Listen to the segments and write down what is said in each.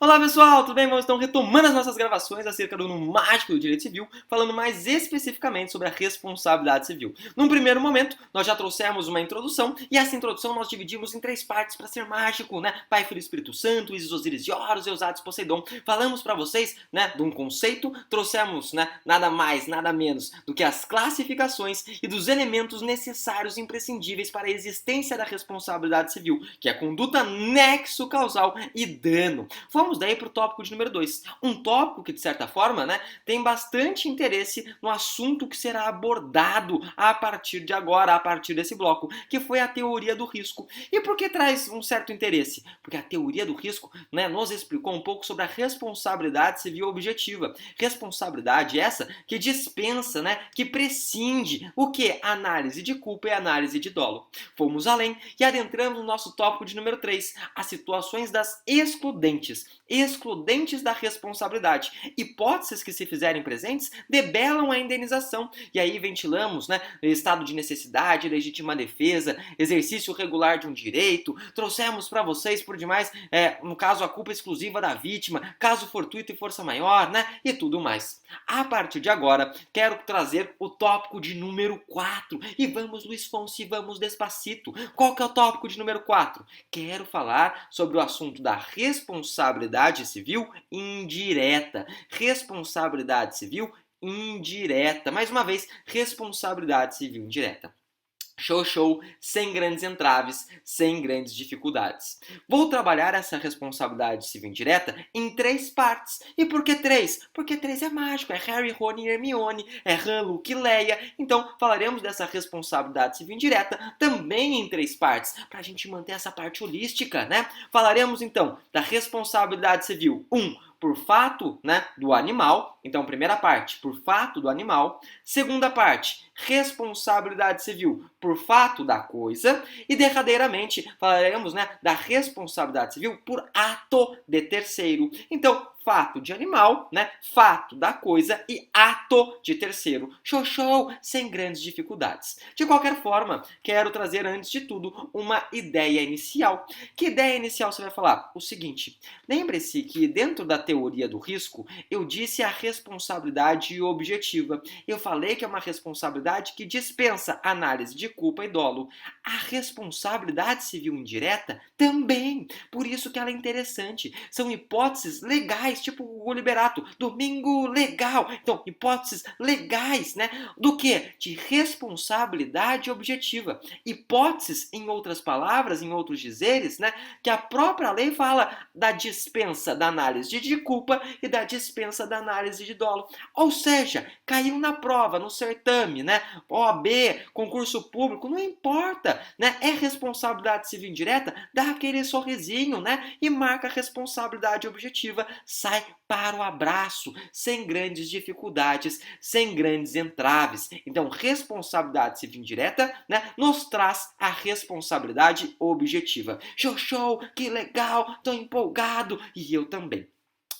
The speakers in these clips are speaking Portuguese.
Olá pessoal, tudo bem? Vamos então retomando as nossas gravações acerca do mágico do direito civil, falando mais especificamente sobre a responsabilidade civil. Num primeiro momento, nós já trouxemos uma introdução, e essa introdução nós dividimos em 3 partes para ser mágico, né? Pai, Filho e Espírito Santo, Isis, Osíris e Horus, Eusates, Poseidon. Falamos para vocês, né, de um conceito, trouxemos, né, nada mais, nada menos do que as classificações e dos elementos necessários e imprescindíveis para a existência da responsabilidade civil, que é a conduta, nexo causal e dano. Vamos daí para o tópico de número 2. Um tópico que, de certa forma, né, tem bastante interesse no assunto que será abordado a partir de agora, a partir desse bloco, que foi a teoria do risco. E por que traz um certo interesse? Porque a teoria do risco, né, nos explicou um pouco sobre a responsabilidade civil objetiva. Responsabilidade essa que dispensa, né, que prescinde o que? Análise de culpa e análise de dolo. Fomos além e adentramos no nosso tópico de número 3, as situações das excludentes da responsabilidade. Hipóteses que, se fizerem presentes, debelam a indenização. E aí ventilamos, né, estado de necessidade, legítima defesa, exercício regular de um direito, trouxemos para vocês, por demais, no caso, a culpa exclusiva da vítima, caso fortuito e força maior, né, e tudo mais. A partir de agora, quero trazer o tópico de número 4. E vamos, Luiz Fonsi, vamos despacito. Qual que é o tópico de número 4? Quero falar sobre o assunto da responsabilidade civil indireta. Responsabilidade civil indireta. Mais uma vez, responsabilidade civil indireta. Show, sem grandes entraves, sem grandes dificuldades. Vou trabalhar essa responsabilidade civil indireta em 3 partes. E por que 3? Porque 3 é mágico, é Harry, Rony e Hermione, é Han, Luke e Leia. Então falaremos dessa responsabilidade civil indireta também em 3 partes, para a gente manter essa parte holística, né? Falaremos então da responsabilidade civil 1, por fato, né, do animal. Então, primeira parte, por fato do animal. Segunda parte, responsabilidade civil por fato da coisa. E, derradeiramente, falaremos, né, da responsabilidade civil por ato de terceiro. Então, fato de animal, né, fato da coisa e ato de terceiro. Show, sem grandes dificuldades. De qualquer forma, quero trazer, antes de tudo, uma ideia inicial. Que ideia inicial você vai falar? O seguinte, lembre-se que dentro da teoria do risco, eu disse a responsabilidade objetiva. Eu falei que é uma responsabilidade que dispensa análise de culpa e dolo. A responsabilidade civil indireta também. Por isso que ela é interessante. São hipóteses legais, tipo o liberato, domingo legal. Então, hipóteses legais, né? Do que? De responsabilidade objetiva. Hipóteses, em outras palavras, em outros dizeres, né? Que a própria lei fala da dispensa da análise de culpa e da dispensa da análise de dolo. Ou seja, caiu na prova, no certame, né? OAB, concurso público, não importa, né? É responsabilidade civil indireta, dá aquele sorrisinho, né? E marca a responsabilidade objetiva, sai para o abraço, sem grandes dificuldades, sem grandes entraves. Então, responsabilidade civil indireta, né, nos traz a responsabilidade objetiva. Show, que legal, tô empolgado, e eu também.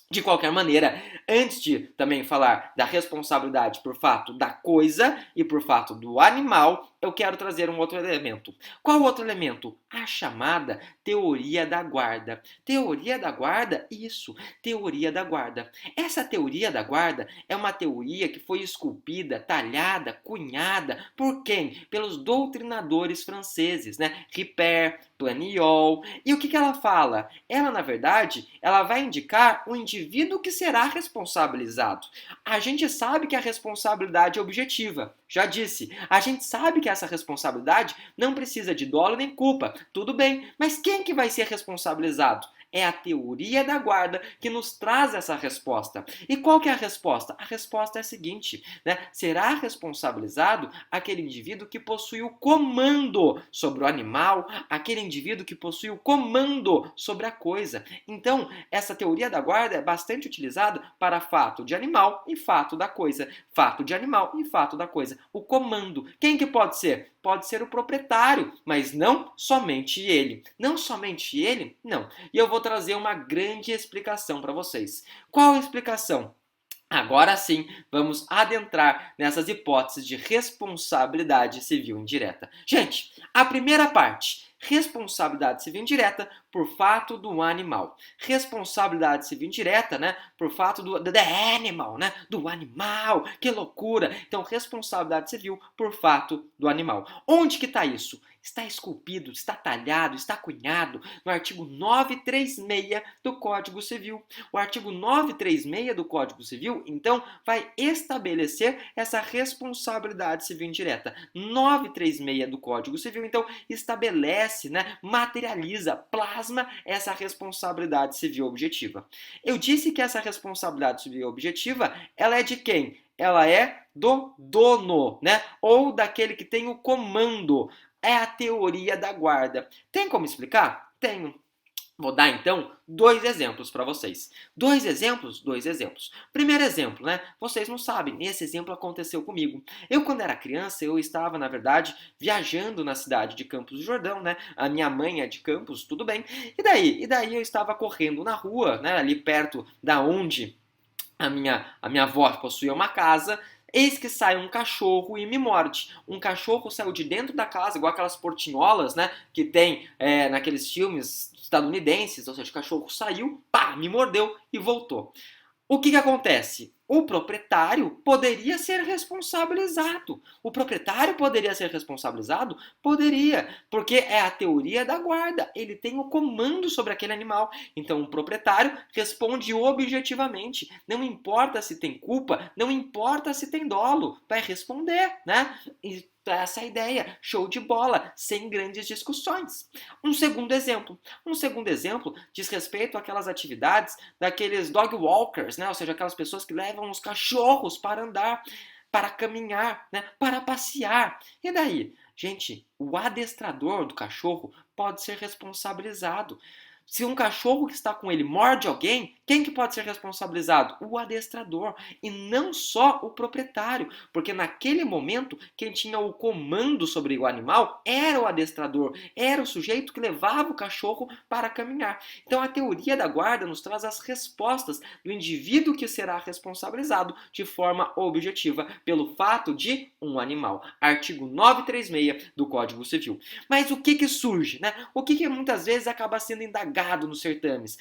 De qualquer maneira, antes de também falar da responsabilidade por fato da coisa e por fato do animal, eu quero trazer um outro elemento. Qual outro elemento? A chamada teoria da guarda. Teoria da guarda? Isso, teoria da guarda. Essa teoria da guarda é uma teoria que foi esculpida, talhada, cunhada por quem? Pelos doutrinadores franceses, né? Ripert, Planiol. E o que ela fala? Ela, na verdade, ela vai indicar o indivíduo que será responsabilizado. A gente sabe que a responsabilidade é objetiva. Já disse, a gente sabe que essa responsabilidade não precisa de dolo nem culpa. Tudo bem, mas quem que vai ser responsabilizado? É a teoria da guarda que nos traz essa resposta. E qual que é a resposta? A resposta é a seguinte, né? Será responsabilizado aquele indivíduo que possui o comando sobre o animal, aquele indivíduo que possui o comando sobre a coisa. Então, essa teoria da guarda é bastante utilizada para fato de animal e fato da coisa. Fato de animal e fato da coisa. O comando. Quem que pode ser? Pode ser o proprietário, mas não somente ele. Não somente ele? Não. E eu vou trazer uma grande explicação para vocês. Qual a explicação? Agora sim, vamos adentrar nessas hipóteses de responsabilidade civil indireta. Gente, a primeira parte, responsabilidade civil indireta por fato do animal. Responsabilidade civil indireta, né, por fato do the animal, né, do animal. Que loucura! Então, responsabilidade civil por fato do animal. Onde que está isso? Está esculpido, está talhado, está cunhado no artigo 936 do Código Civil. O artigo 936 do Código Civil, então, vai estabelecer essa responsabilidade civil indireta. 936 do Código Civil, então, estabelece, né, materializa, plasma essa responsabilidade civil objetiva. Eu disse que essa responsabilidade civil objetiva, ela é de quem? Ela é do dono, né? Ou daquele que tem o comando. É a teoria da guarda. Tem como explicar? Tenho. Vou dar então dois exemplos para vocês. Dois exemplos? Dois exemplos. Primeiro exemplo, né? Vocês não sabem, esse exemplo aconteceu comigo. Eu, quando era criança, eu estava, na verdade, viajando na cidade de Campos do Jordão, né? A minha mãe é de Campos, tudo bem. E daí eu estava correndo na rua, né? Ali perto da onde a minha avó possuía uma casa. Eis que sai um cachorro e me morde. Um cachorro saiu de dentro da casa, igual aquelas portinholas, né? Que tem naqueles filmes estadunidenses. Ou seja, o cachorro saiu, pá, me mordeu e voltou. O que acontece? O proprietário poderia ser responsabilizado. O proprietário poderia ser responsabilizado? Poderia, porque é a teoria da guarda. Ele tem o comando sobre aquele animal. Então o proprietário responde objetivamente. Não importa se tem culpa, não importa se tem dolo, vai responder, né? E essa é a ideia, show de bola, sem grandes discussões. Um segundo exemplo diz respeito àquelas atividades daqueles dog walkers, né? Ou seja, aquelas pessoas que levam os cachorros para andar, para caminhar, né? Para passear. E daí? Gente, o adestrador do cachorro pode ser responsabilizado. Se um cachorro que está com ele morde alguém, quem que pode ser responsabilizado? O adestrador, e não só o proprietário, porque naquele momento quem tinha o comando sobre o animal era o adestrador, era o sujeito que levava o cachorro para caminhar. Então a teoria da guarda nos traz as respostas do indivíduo que será responsabilizado de forma objetiva pelo fato de um animal. Artigo 936 do Código Civil. Mas o que surge, né? O que muitas vezes acaba sendo indagado nos certames,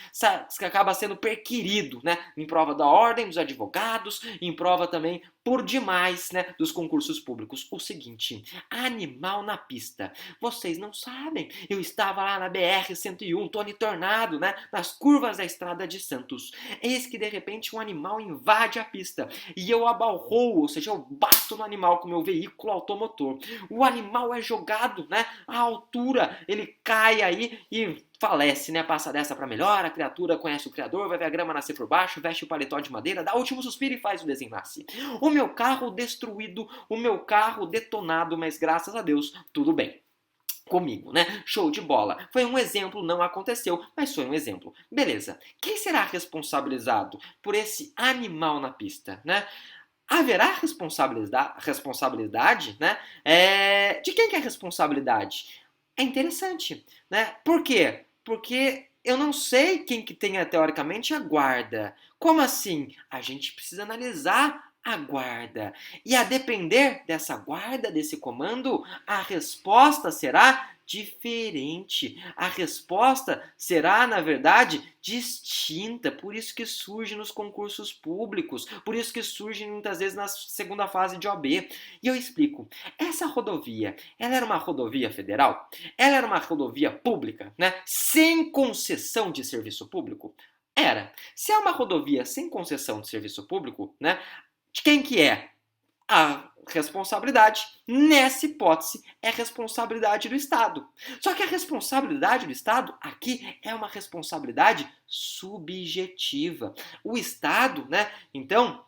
que acaba sendo perquirido, né, em prova da ordem dos advogados, em prova também por demais, né, dos concursos públicos. O seguinte, animal na pista. Vocês não sabem, eu estava lá na BR-101, Tony Tornado, né, nas curvas da estrada de Santos. Eis que de repente um animal invade a pista e eu abalroo, ou seja, eu bato no animal com meu veículo automotor. O animal é jogado, né, à altura, ele cai aí e falece, né? Passa dessa para melhor, a criatura conhece o criador, vai ver a grama nascer por baixo, veste o paletó de madeira, dá o último suspiro e faz o desenlace. O meu carro destruído, o meu carro detonado, mas graças a Deus, tudo bem comigo, né? Show de bola. Foi um exemplo, não aconteceu, mas foi um exemplo. Beleza. Quem será responsabilizado por esse animal na pista, né? Haverá responsabilidade, né? De quem que é a responsabilidade? É interessante, né? Por quê? Porque eu não sei quem que tenha teoricamente a guarda. Como assim? A gente precisa analisar a guarda. E a depender dessa guarda, desse comando, a resposta será diferente. A resposta será, na verdade, distinta. Por isso que surge nos concursos públicos. Por isso que surge muitas vezes na segunda fase de OAB. E eu explico. Essa rodovia, ela era uma rodovia federal? Ela era uma rodovia pública, né? Sem concessão de serviço público? Era. Se é uma rodovia sem concessão de serviço público, né? De quem que é? A responsabilidade, nessa hipótese, é responsabilidade do Estado. Só que a responsabilidade do Estado aqui é uma responsabilidade subjetiva. O Estado, né? Então,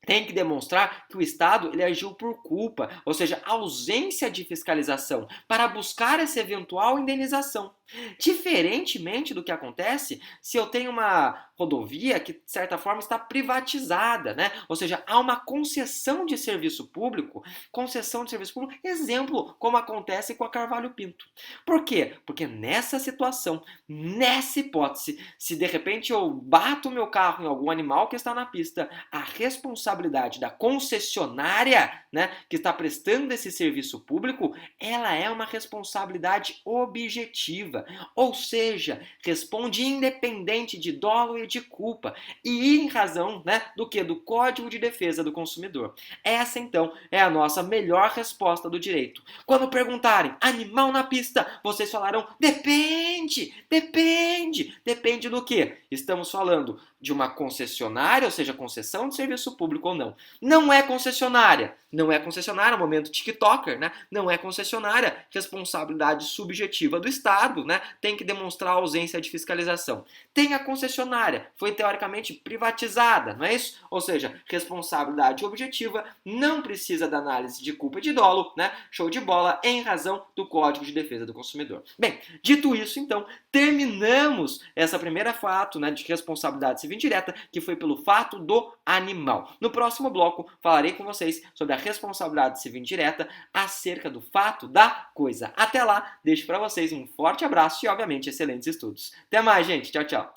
tem que demonstrar que o Estado ele agiu por culpa, ou seja, ausência de fiscalização, para buscar essa eventual indenização. Diferentemente do que acontece se eu tenho uma rodovia que, de certa forma, está privatizada, né? Ou seja, há uma concessão de serviço público, exemplo, como acontece com a Carvalho Pinto. Por quê? Porque nessa situação, nessa hipótese, se de repente eu bato o meu carro em algum animal que está na pista, a responsabilidade da concessionária, né, que está prestando esse serviço público, ela é uma responsabilidade objetiva, ou seja, responde independente de dolo e de culpa, e em razão, né, do que? Do Código de Defesa do Consumidor. Essa, então, é a nossa melhor resposta do direito. Quando perguntarem, animal na pista, vocês falarão, depende, depende. Depende do quê? Estamos falando de uma concessionária, ou seja, concessão de serviço público ou não. Não é concessionária. Não é concessionária, momento TikToker, né? Não é concessionária, responsabilidade subjetiva do Estado, né? Tem que demonstrar a ausência de fiscalização. Tem a concessionária, foi teoricamente privatizada, não é isso? Ou seja, responsabilidade objetiva, não precisa da análise de culpa e de dolo, né? Show de bola, em razão do Código de Defesa do Consumidor. Bem, dito isso, então, terminamos essa primeira fato, né, de responsabilidade civil indireta, que foi pelo fato do animal. No próximo bloco, falarei com vocês sobre a responsabilidade civil indireta acerca do fato da coisa. Até lá, deixo para vocês um forte abraço e, obviamente, excelentes estudos. Até mais, gente. Tchau, tchau.